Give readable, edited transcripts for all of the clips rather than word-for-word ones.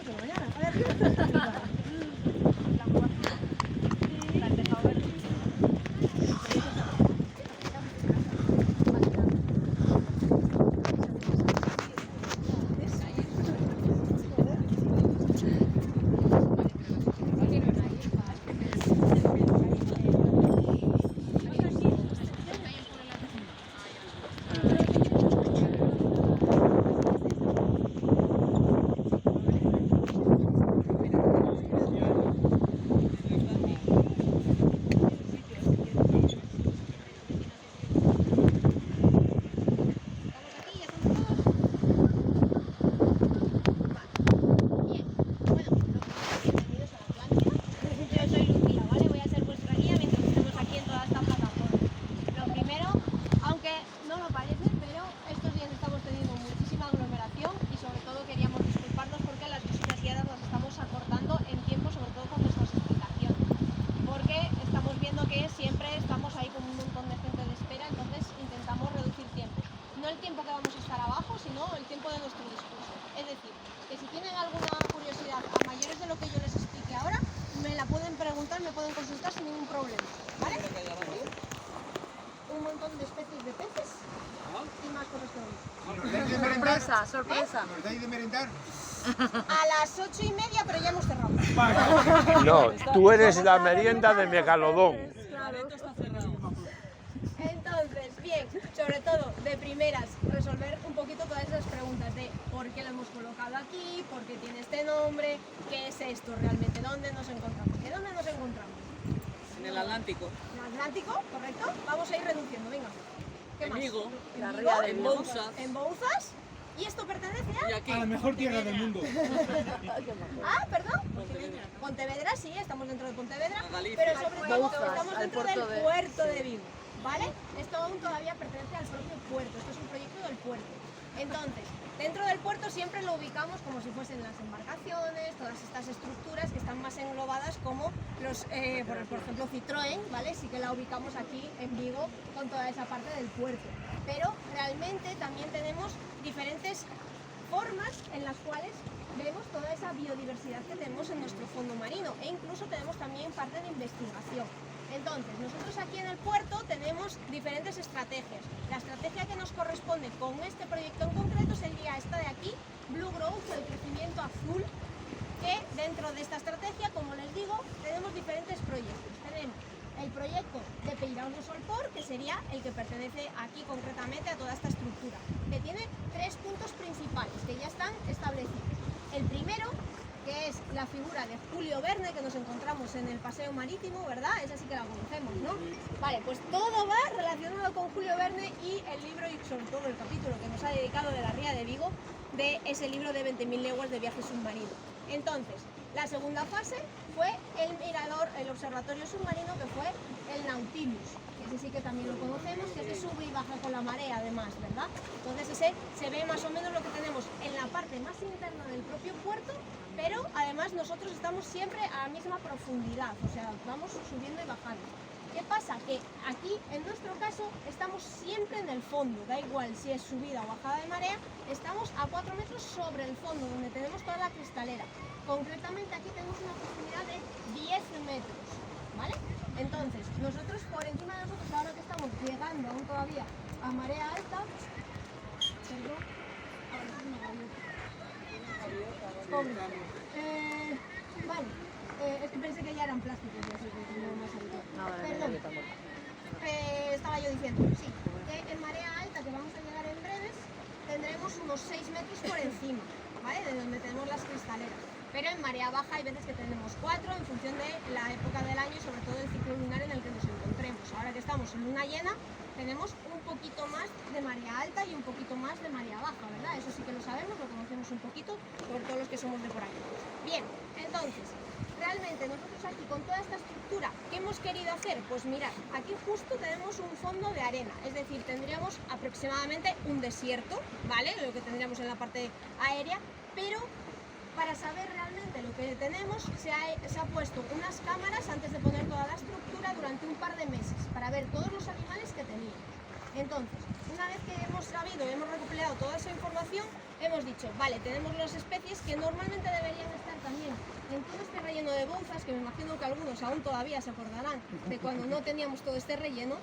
por mañana. A ver. Sorpresa. ¿Nos dais de merendar? A las 8:30, pero ya hemos cerrado. No, tú eres la merienda de Megalodón. Entonces, bien, sobre todo de primeras, resolver un poquito todas esas preguntas de por qué lo hemos colocado aquí, por qué tiene este nombre, qué es esto realmente, dónde nos encontramos. ¿De dónde nos encontramos? En el Atlántico. ¿En el Atlántico? ¿Correcto? Vamos a ir reduciendo, venga. ¿Qué más? En Vigo. ¿En Vigo? En Bouzas. ¿En Bouzas? ¿Y esto pertenece Y a? aquí. A la mejor tierra del mundo. Ah, perdón. Pontevedra, sí, estamos dentro de Pontevedra, A Galicia. pero sobre todo Bouzas, estamos al dentro del puerto de- puerto de Vigo, ¿vale? Esto aún todavía pertenece al propio puerto, esto es un proyecto del puerto. Entonces, dentro del puerto siempre lo ubicamos como si fuesen las embarcaciones, todas estas estructuras que están más englobadas como los, por ejemplo, Citroën, ¿vale? Sí que la ubicamos aquí en Vigo con toda esa parte del puerto. Pero realmente también tenemos diferentes formas en las cuales vemos toda esa biodiversidad que tenemos en nuestro fondo marino e incluso tenemos también parte de investigación. Entonces, nosotros aquí en el puerto tenemos diferentes estrategias. La estrategia que nos corresponde con este proyecto en concreto sería esta de aquí, Blue Growth, el crecimiento azul, que dentro de esta estrategia, como les digo, tenemos diferentes proyectos. Tenemos el proyecto de Peirao do Solpor, que sería el que pertenece aquí concretamente a toda esta estructura, que tiene 3 puntos principales que ya están establecidos. El primero, que es la figura de Julio Verne, que nos encontramos en el paseo marítimo, ¿verdad? Esa sí que la conocemos, ¿no? Vale, pues todo va relacionado con Julio Verne y el libro, y sobre todo el capítulo que nos ha dedicado de la Ría de Vigo, de ese libro de 20.000 leguas de viaje submarino. Entonces, la segunda fase fue el mirador, el observatorio submarino, que fue el Nautilus, que ese sí que también lo conocemos, que se sube y baja con la marea además, ¿verdad? Entonces ese se ve más o menos lo que tenemos en la parte más interna del propio puerto, pero además nosotros estamos siempre a la misma profundidad, o sea, vamos subiendo y bajando. ¿Qué pasa? Que aquí, en nuestro caso, estamos siempre en el fondo, da igual si es subida o bajada de marea, estamos a 4 metros sobre el fondo, donde tenemos toda la cristalera. Concretamente aquí tenemos una profundidad de 10 metros, ¿vale? Entonces, nosotros por encima de nosotros, ahora que estamos llegando aún todavía a marea alta, perdón, ahora sí me pobre. Vale, es que pensé que ya eran plásticos, así que no más habitual. Perdón. Estaba yo diciendo, sí, que en marea alta, que vamos a llegar en breves, tendremos unos 6 metros por encima, ¿vale? De donde tenemos las cristaleras. Pero en marea baja hay veces que tenemos 4 en función de la época del año y sobre todo el ciclo lunar en el que nos encontremos. Ahora que estamos en luna llena, tenemos un poquito más de marea alta y un poquito más de marea baja, ¿verdad? Eso sí que lo sabemos, lo conocemos un poquito, sobre todo los que somos de por ahí. Bien, entonces, realmente nosotros aquí con toda esta estructura, ¿qué hemos querido hacer? Pues mirad, aquí justo tenemos un fondo de arena, es decir, tendríamos aproximadamente un desierto, ¿vale? Lo que tendríamos en la parte aérea, pero para saber realmente lo que tenemos se ha puesto unas cámaras antes de poner toda la estructura durante un par de meses para ver todos los animales que teníamos. Entonces, una vez que hemos sabido y hemos recopilado toda esa información, hemos dicho, vale, tenemos las especies que normalmente deberían estar también en todo este relleno de bonzas, que me imagino que algunos aún todavía se acordarán de cuando no teníamos todo este relleno,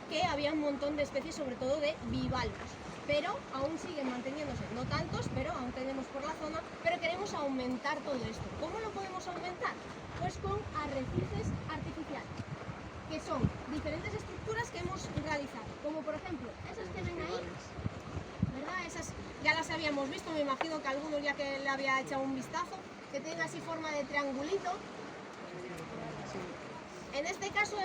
que había un montón de especies, sobre todo de bivalvos, pero aún siguen manteniéndose, no tantos, pero aún tenemos por la zona, pero queremos aumentar todo esto. ¿Cómo lo podemos aumentar? Pues con arrecifes artificiales, que son diferentes estructuras que hemos realizado, como por ejemplo, esas que ven ahí, ¿verdad? Esas ya las habíamos visto, me imagino que algunos ya que le había echado un vistazo, que tienen así forma de triangulito. En este caso,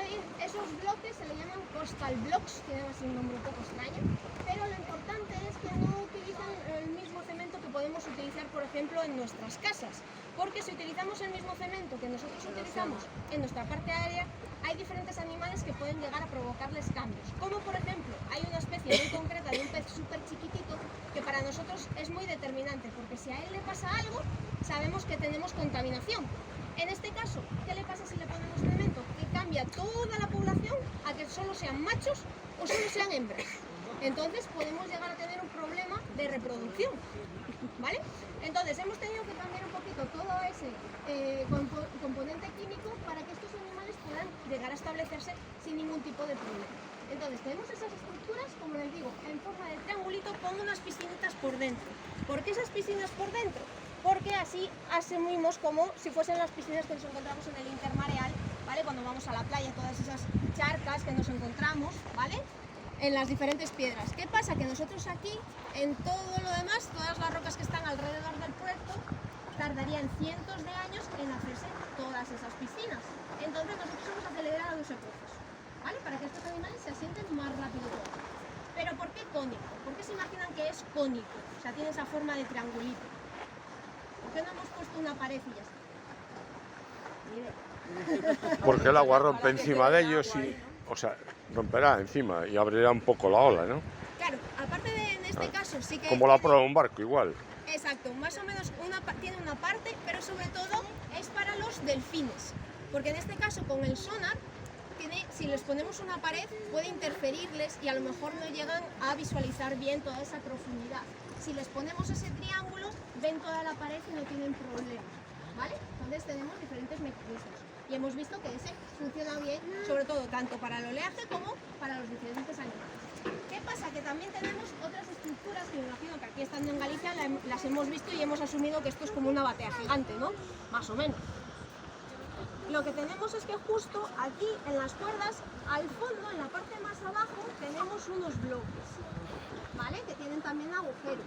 esos bloques se le llaman coastal blocks, tienen así un nombre un poco extraño, pero lo importante es que no utilizan el mismo cemento que podemos utilizar, por ejemplo, en nuestras casas, porque si utilizamos el mismo cemento que nosotros utilizamos en nuestra parte aérea, hay diferentes animales que pueden llegar a provocarles cambios, como por ejemplo, hay una especie muy concreta de un pez súper chiquitito que para nosotros es muy determinante, porque si a él le pasa algo, sabemos que tenemos contaminación. En este caso, ¿qué le pasa si le ponemos cemento? Que cambia toda la población a que solo sean machos o solo sean hembras. Entonces podemos llegar a tener un problema de reproducción, ¿vale? Entonces hemos tenido que cambiar un poquito todo ese componente químico para que estos animales puedan llegar a establecerse sin ningún tipo de problema. Entonces tenemos esas estructuras, como les digo, en forma de triangulito con unas piscinitas por dentro. ¿Por qué esas piscinas por dentro? Porque así asumimos como si fuesen las piscinas que nos encontramos en el intermareal, ¿vale? Cuando vamos a la playa, todas esas charcas que nos encontramos, ¿vale? En las diferentes piedras. ¿Qué pasa? Que nosotros aquí, en todo lo demás, todas las rocas que están alrededor del puerto, tardarían cientos de años en hacerse todas esas piscinas. Entonces nosotros hemos acelerado ese proceso, ¿vale? Para que estos animales se asienten más rápido todavía. ¿Pero por qué cónico? ¿Por qué se imaginan que es cónico? O sea, tiene esa forma de triangulito. ¿Por qué no hemos puesto una pared y ya está? Porque el agua rompe encima de ellos y, o sea, romperá encima y abrirá un poco la ola, ¿no? Claro, aparte de en este caso sí que... Como la proa de un barco, igual. Exacto, más o menos tiene una parte, pero sobre todo es para los delfines. Porque en este caso con el sonar, si les ponemos una pared puede interferirles y a lo mejor no llegan a visualizar bien toda esa profundidad. Si les ponemos ese triángulo, ven toda la pared y no tienen problema, ¿vale? Entonces tenemos diferentes mecanismos y hemos visto que ese funciona bien, sobre todo tanto para el oleaje como para los diferentes animales. ¿Qué pasa? Que también tenemos otras estructuras que me imagino que aquí estando en Galicia las hemos visto y hemos asumido que esto es como una batea gigante, ¿no? Más o menos. Lo que tenemos es que justo aquí en las cuerdas, al fondo, en la parte más abajo, tenemos unos bloques, ¿vale? Que tienen también agujeros.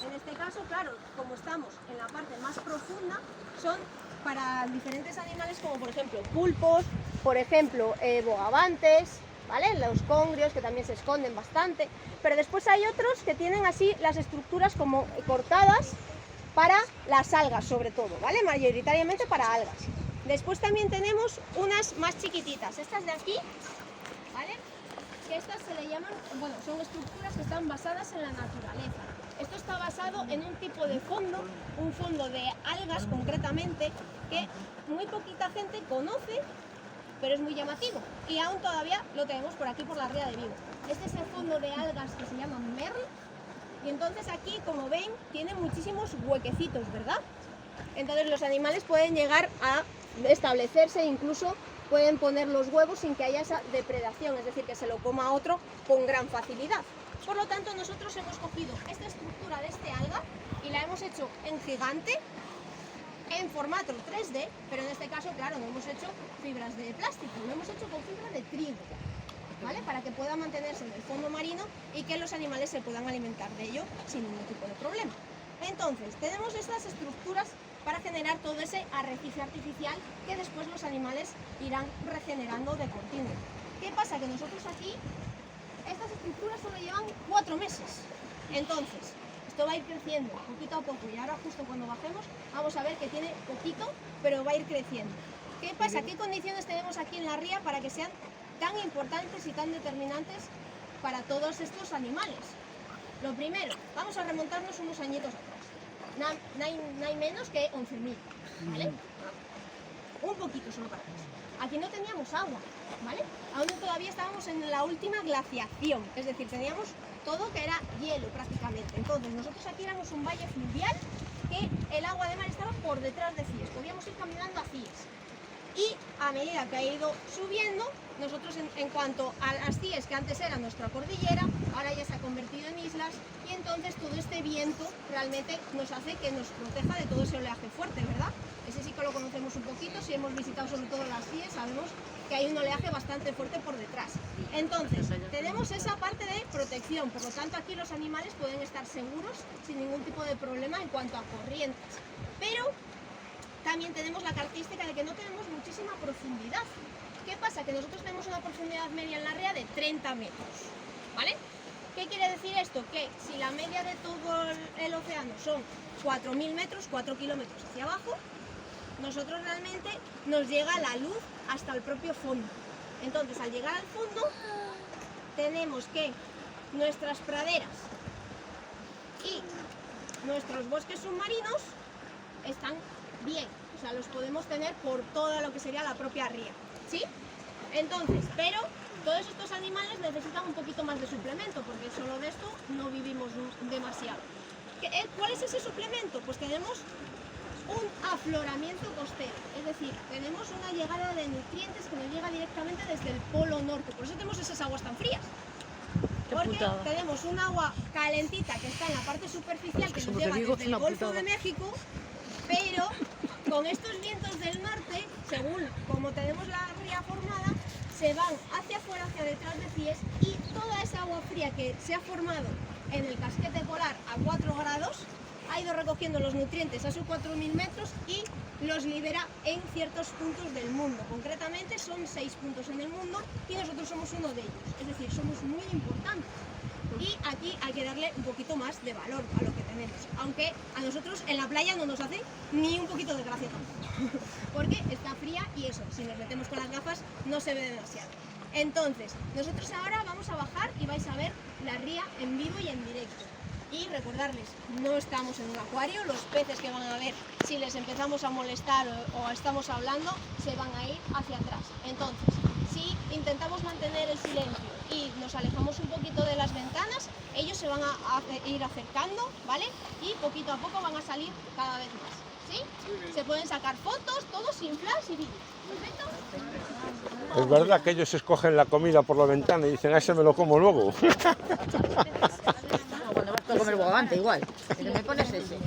En este caso, claro, como estamos en la parte más profunda, son para diferentes animales como por ejemplo pulpos, por ejemplo bogavantes, ¿vale? Los congrios que también se esconden bastante, pero después hay otros que tienen así las estructuras como cortadas para las algas sobre todo, ¿vale? Mayoritariamente para algas. Después también tenemos unas más chiquititas, estas de aquí, ¿vale? Que estas se le llaman, bueno, son estructuras que están basadas en la naturaleza. Esto está basado en un tipo de fondo, un fondo de algas concretamente, que muy poquita gente conoce, pero es muy llamativo. Y aún todavía lo tenemos por aquí, por la ría de Vigo. Este es el fondo de algas que se llama merl, y entonces aquí, como ven, tiene muchísimos huequecitos, ¿verdad? Entonces los animales pueden llegar a establecerse, incluso pueden poner los huevos sin que haya esa depredación, es decir, que se lo coma otro con gran facilidad. Por lo tanto, nosotros hemos cogido esta estructura de este alga y la hemos hecho en gigante, en formato 3D, pero en este caso, claro, no hemos hecho fibras de plástico, lo hemos hecho con fibra de trigo, ¿vale? Para que pueda mantenerse en el fondo marino y que los animales se puedan alimentar de ello sin ningún tipo de problema. Entonces, tenemos estas estructuras para generar todo ese arrecife artificial que después los animales irán regenerando de continuo. ¿Qué pasa? Que nosotros aquí, estas estructuras solo llevan 4 meses. Entonces, esto va a ir creciendo poquito a poco y ahora justo cuando bajemos vamos a ver que tiene poquito, pero va a ir creciendo. ¿Qué pasa? ¿Qué condiciones tenemos aquí en la ría para que sean tan importantes y tan determinantes para todos estos animales? Lo primero, vamos a remontarnos unos añitos atrás. No hay menos que 11.000, ¿vale? un poquito solo para atrás. Aquí no teníamos agua, ¿vale? Aún todavía estábamos en la última glaciación, es decir, teníamos todo que era hielo prácticamente. Entonces nosotros aquí éramos un valle fluvial que el agua de mar estaba por detrás de Cies, podíamos ir caminando a Cies. Y a medida que ha ido subiendo, nosotros en cuanto a las Cies, que antes era nuestra cordillera, ahora ya se ha convertido en islas, y entonces todo este viento realmente nos hace que nos proteja de todo ese oleaje fuerte, ¿verdad? Ese sí que lo conocemos un poquito, si hemos visitado sobre todo las Cies, sabemos que hay un oleaje bastante fuerte por detrás. Entonces, tenemos esa parte de protección, por lo tanto aquí los animales pueden estar seguros sin ningún tipo de problema en cuanto a corrientes. Pero también tenemos la característica de que no tenemos muchísima profundidad. ¿Qué pasa? Que nosotros tenemos una profundidad media en la ría de 30 metros, ¿vale? ¿Qué quiere decir esto? Que si la media de todo el océano son 4.000 metros, 4 kilómetros hacia abajo, nosotros realmente nos llega la luz hasta el propio fondo. Entonces, al llegar al fondo, tenemos que nuestras praderas y nuestros bosques submarinos están bien, o sea, los podemos tener por todo lo que sería la propia ría, ¿sí? Entonces, pero todos estos animales necesitan un poquito más de suplemento, porque solo de esto no vivimos demasiado. ¿Cuál es ese suplemento? Pues tenemos un afloramiento costero, es decir, tenemos una llegada de nutrientes que nos llega directamente desde el polo norte, por eso tenemos esas aguas tan frías. Porque tenemos un agua calentita que está en la parte superficial, que nos llega desde el Golfo de México, pero con estos vientos del norte, según como tenemos la ría formada, se van hacia afuera, hacia detrás de Cies, y toda esa agua fría que se ha formado en el casquete polar a 4 grados, ha ido recogiendo los nutrientes a sus 4.000 metros y los libera en ciertos puntos del mundo. Concretamente son 6 puntos en el mundo y nosotros somos uno de ellos, es decir, somos muy importantes. Y aquí hay que darle un poquito más de valor a lo que tenemos, aunque a nosotros en la playa no nos hace ni un poquito de gracia tampoco, porque está fría y eso, si nos metemos con las gafas no se ve demasiado. Entonces, nosotros ahora vamos a bajar y vais a ver la ría en vivo y en directo. Y recordarles, no estamos en un acuario, los peces que van a ver, si les empezamos a molestar o estamos hablando, se van a ir hacia atrás. Entonces, si intentamos mantener el silencio y nos alejamos un poquito de las ventanas, ellos se van a ir acercando, ¿vale? Y poquito a poco van a salir cada vez más, ¿sí? Se pueden sacar fotos, todo sin flash y vídeo. ¿Perfecto? Es verdad que ellos escogen la comida por la ventana y dicen, a ese me lo como luego. Cuando vas a comer bogavante igual, pero me pones ese.